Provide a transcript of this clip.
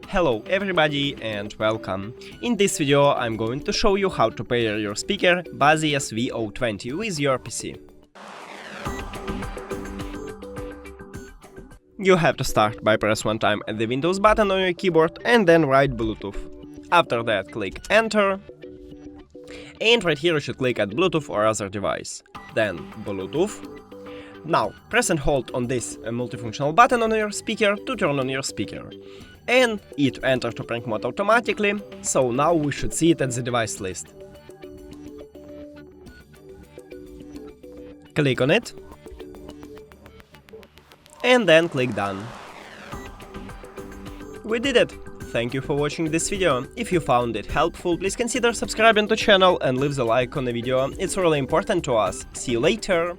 Hello everybody and welcome. In this video I'm going to show you how to pair your speaker Baseus VO20 with your PC. You have to start by press one time at the Windows button on your keyboard and then write Bluetooth. After that click Enter. And right here you should click at Bluetooth or other device. Then Bluetooth. Now press and hold on this multifunctional button on your speaker to turn on your speaker. And it enter to prank mode automatically, so now we should see it at the device list. Click on it. And then click Done. We did it! Thank you for watching this video. If you found it helpful, please consider subscribing to the channel and leave the like on the video. It's really important to us. See you later!